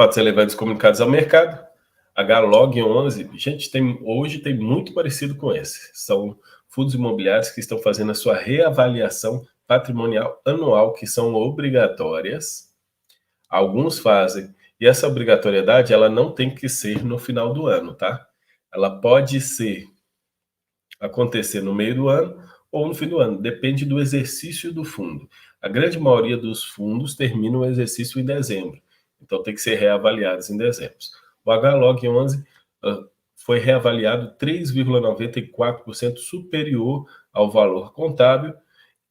fatos relevantes comunicados ao mercado. HLOG 11, gente, hoje tem muito parecido com esse. São fundos imobiliários que estão fazendo a sua reavaliação patrimonial anual, que são obrigatórias. Alguns fazem. E essa obrigatoriedade, ela não tem que ser no final do ano, tá? Ela pode acontecer no meio do ano ou no fim do ano. Depende do exercício do fundo. A grande maioria dos fundos termina o exercício em dezembro. Então, tem que ser reavaliados em dezembro. O HLOG 11 foi reavaliado 3,94% superior ao valor contábil,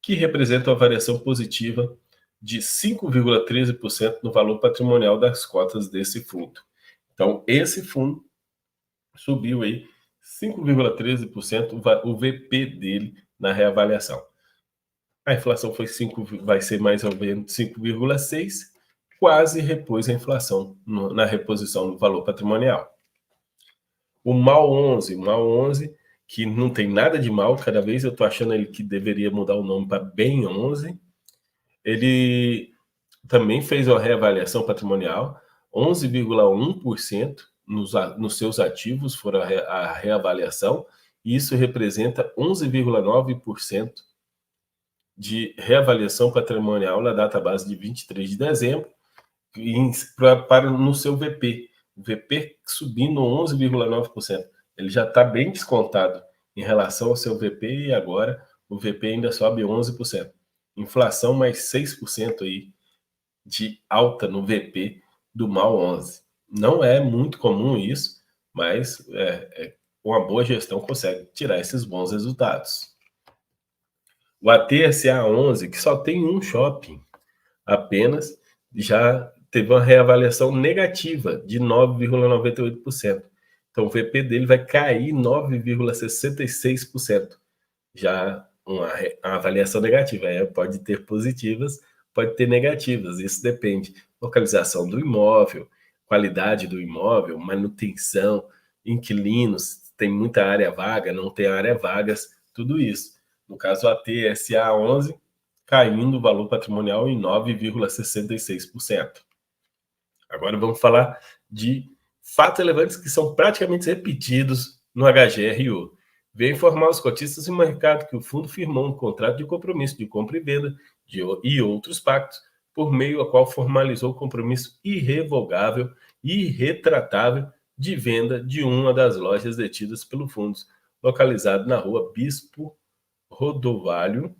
que representa uma variação positiva de 5,13% no valor patrimonial das cotas desse fundo. Então, esse fundo subiu aí 5,13% o VP dele na reavaliação. A inflação foi vai ser mais ou menos 5,6%, quase repôs a inflação na reposição do valor patrimonial. O MAL 11, que não tem nada de mal, cada vez eu estou achando ele que deveria mudar o nome para BEM 11, ele também fez uma reavaliação patrimonial, 11,1% nos seus ativos foram a reavaliação, e isso representa 11,9% de reavaliação patrimonial na data base de 23 de dezembro, no seu VP. O VP subindo 11,9%. Ele já está bem descontado em relação ao seu VP e agora o VP ainda sobe 11%. Inflação mais 6% aí de alta no VP do MAL 11. Não é muito comum isso, mas uma boa gestão consegue tirar esses bons resultados. O ATSA 11, que só tem um shopping apenas, já teve uma reavaliação negativa de 9,98%. Então, o VP dele vai cair 9,66%. Já uma avaliação negativa. Pode ter positivas, pode ter negativas. Isso depende. Localização do imóvel, qualidade do imóvel, manutenção, inquilinos, tem muita área vaga, não tem área vagas, tudo isso. No caso, a TSA 11, caindo o valor patrimonial em 9,66%. Agora vamos falar de fatos relevantes que são praticamente repetidos no HGRU. Veio informar os cotistas e mercado que o fundo firmou um contrato de compromisso de compra e venda e outros pactos, por meio ao qual formalizou o compromisso irrevogável e irretratável de venda de uma das lojas detidas pelo fundo, localizado na rua Bispo Rodovalho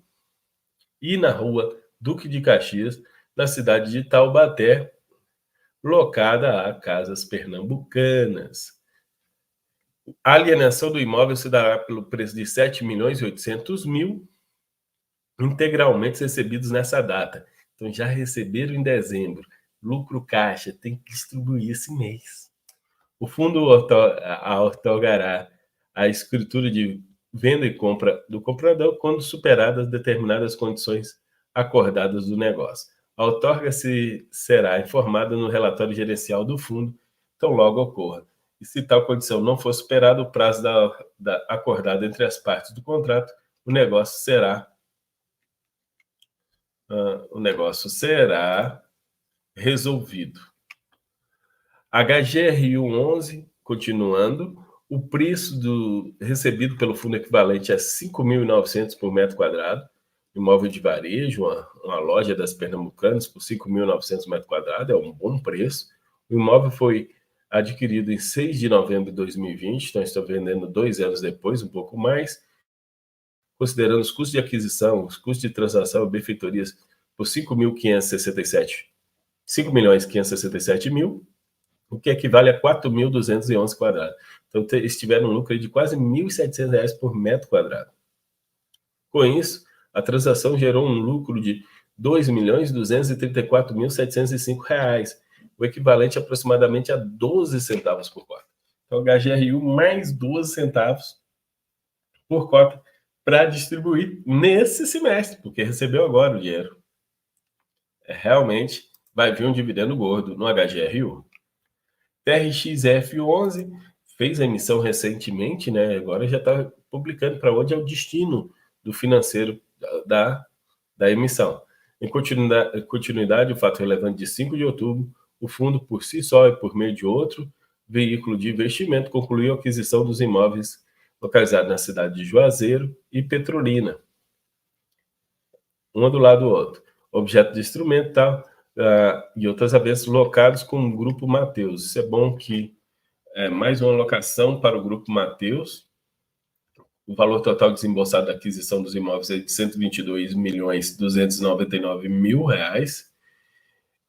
e na rua Duque de Caxias, na cidade de Taubaté, locada a casas pernambucanas. A alienação do imóvel se dará pelo preço de R$ 7.800.000, integralmente recebidos nessa data. Então, já receberam em dezembro. Lucro caixa, tem que distribuir esse mês. O fundo outorgará a escritura de venda e compra do comprador quando superadas determinadas condições acordadas do negócio. A outorga será informada no relatório gerencial do fundo, então logo ocorra. E se tal condição não for superada, o prazo acordado entre as partes do contrato, o negócio será resolvido. HGRU 11, continuando, o preço recebido pelo fundo equivalente a 5.900 por metro quadrado, imóvel de varejo, uma loja das Pernambucanas por 5.900 metros quadrados, é um bom preço. O imóvel foi adquirido em 6 de novembro de 2020, então estou vendendo 2 anos depois, um pouco mais, considerando os custos de aquisição, os custos de transação e benfeitorias por 5.567.000, o que equivale a 4.211 quadrados. Então, eles tiveram um lucro de quase R$ 1.700 por metro quadrado. Com isso, a transação gerou um lucro de R$ 2.234.705, o equivalente aproximadamente a 12 centavos por cota. Então, HGRU mais 12 centavos por cota para distribuir nesse semestre, porque recebeu agora o dinheiro. Realmente vai vir um dividendo gordo no HGRU. TRXF11 fez a emissão recentemente, né? Agora já está publicando para onde é o destino do financeiro da emissão. Em continuidade, o fato relevante de 5 de outubro, o fundo, por si só e por meio de outro veículo de investimento, concluiu a aquisição dos imóveis localizados na cidade de Juazeiro e Petrolina, um do lado do outro. Objeto de instrumento tal, e outras haveres locados com o Grupo Mateus. Isso é bom que mais uma locação para o Grupo Mateus. O valor total desembolsado da aquisição dos imóveis é de R$ 122.299.000,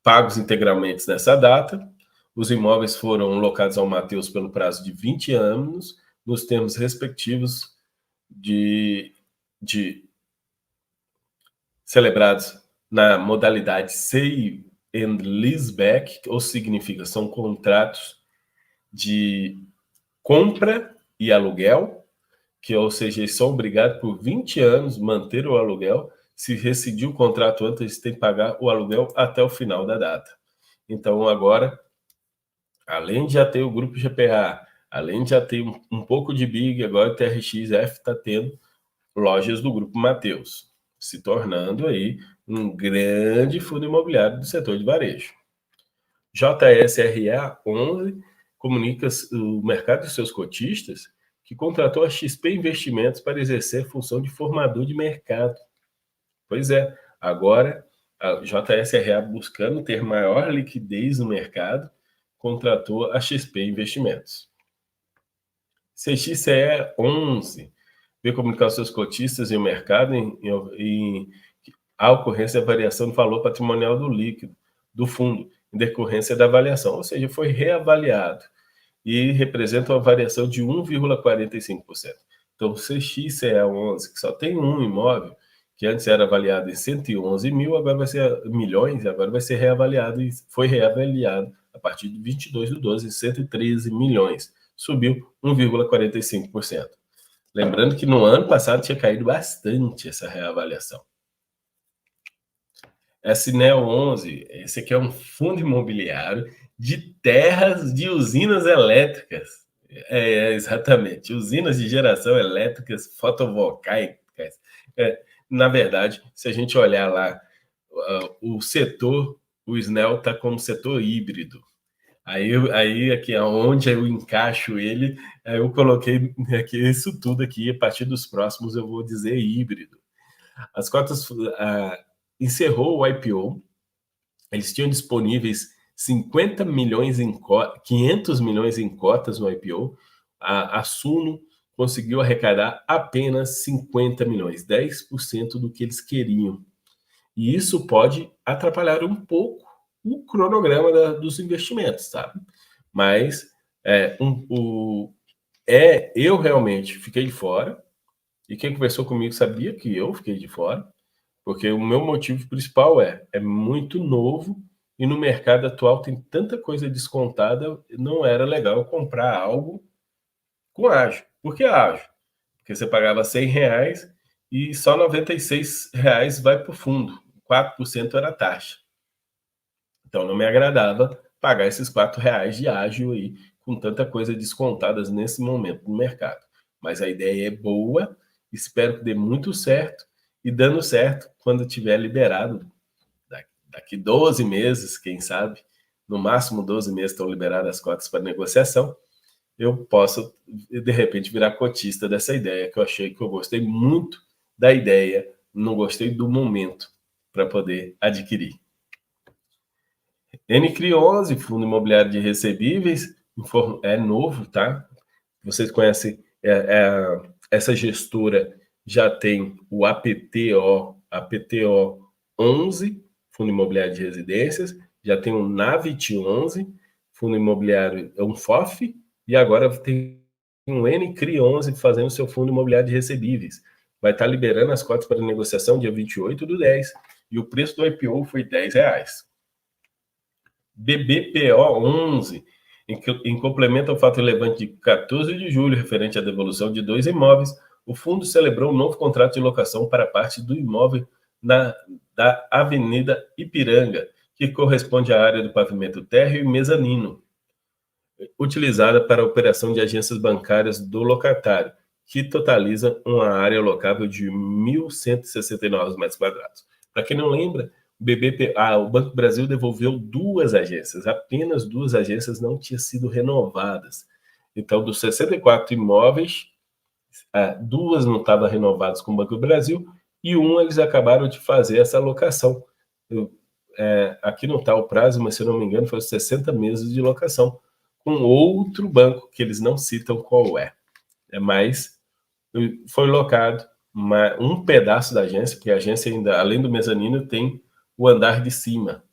pagos integralmente nessa data. Os imóveis foram locados ao Mateus pelo prazo de 20 anos, nos termos respectivos de celebrados na modalidade Sale and Leaseback, ou significa, são contratos de compra e aluguel, que, ou seja, eles são obrigados por 20 anos manter o aluguel. Se rescindir o contrato antes, eles têm que pagar o aluguel até o final da data. Então, agora, além de já ter o Grupo GPA, além de já ter um pouco de BIG, agora o TRXF está tendo lojas do Grupo Mateus, se tornando aí um grande fundo imobiliário do setor de varejo. JSRA 11 comunica o mercado de seus cotistas que contratou a XP Investimentos para exercer a função de formador de mercado. Pois é, agora a JSRA, buscando ter maior liquidez no mercado, contratou a XP Investimentos. CXCE 11 veio comunicar aos seus cotistas e o mercado em a ocorrência da variação do valor patrimonial do líquido do fundo, em decorrência da avaliação, ou seja, foi reavaliado e representa uma variação de 1,45%. Então, o CXCE 11, que só tem um imóvel, que antes era avaliado em 111 mil, agora vai ser milhões, agora vai ser reavaliado, e foi reavaliado a partir de 22/12 em 113 milhões. Subiu 1,45%. Lembrando que no ano passado tinha caído bastante essa reavaliação. SNEL 11, esse aqui é um fundo imobiliário de terras de usinas elétricas. Exatamente, usinas de geração elétricas fotovoltaicas. Na verdade, se a gente olhar lá, o setor, o SNEL está como setor híbrido. Aí aqui aonde eu encaixo ele, eu coloquei aqui isso tudo aqui. A partir dos próximos eu vou dizer híbrido. As cotas encerrou o IPO. Eles tinham disponíveis 50 milhões 500 milhões em cotas no IPO. A Suno conseguiu arrecadar apenas 50 milhões, 10% do que eles queriam. E isso pode atrapalhar um pouco o cronograma dos investimentos, sabe? Mas eu realmente fiquei de fora, e quem conversou comigo sabia que eu fiquei de fora, porque o meu motivo principal é muito novo, e no mercado atual tem tanta coisa descontada, não era legal comprar algo com ágio. Por que ágio? Porque você pagava R$100 e só R$96 vai para o fundo, 4% era a taxa. Então não me agradava pagar esses R$4 de ágio aí, com tanta coisa descontadas nesse momento no mercado. Mas a ideia é boa, espero que dê muito certo, e dando certo, quando tiver liberado, daqui 12 meses, quem sabe, no máximo 12 meses estão liberadas as cotas para negociação, eu posso, de repente, virar cotista dessa ideia, que eu achei que eu gostei muito da ideia, não gostei do momento para poder adquirir. NCRI 11, Fundo Imobiliário de Recebíveis, é novo, tá? Vocês conhecem, essa gestora já tem o APTO 11, Fundo Imobiliário de Residências, já tem o NAVIT 11, Fundo Imobiliário, um FOF, e agora tem um NCRI 11 fazendo seu Fundo Imobiliário de Recebíveis. Vai estar liberando as cotas para negociação dia 28/10, e o preço do IPO foi R$10. BBPO 11, em complemento ao fato relevante de 14 de julho, referente à devolução de 2 imóveis, o fundo celebrou um novo contrato de locação para parte do imóvel da Avenida Ipiranga, que corresponde à área do pavimento térreo e mezanino, utilizada para a operação de agências bancárias do locatário, que totaliza uma área locável de 1.169 metros quadrados. Para quem não lembra, o Banco do Brasil devolveu 2 agências, apenas 2 agências não tinham sido renovadas. Então, dos 64 imóveis, 2 não estavam renovadas com o Banco do Brasil e eles acabaram de fazer essa locação. Aqui não está o prazo, mas se eu não me engano, foi 60 meses de locação com outro banco, que eles não citam qual é. Mas foi locado um pedaço da agência, porque a agência ainda, além do mezanino, tem o andar de cima,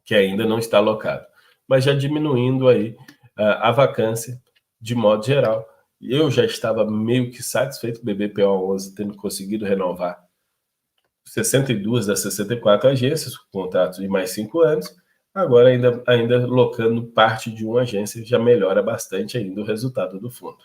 que ainda não está alocado. Mas já diminuindo aí a vacância de modo geral. Eu já estava meio que satisfeito com o BBPO 11 tendo conseguido renovar 62 das 64 agências, com contratos de mais 5 anos. Agora, ainda locando parte de uma agência, já melhora bastante ainda o resultado do fundo.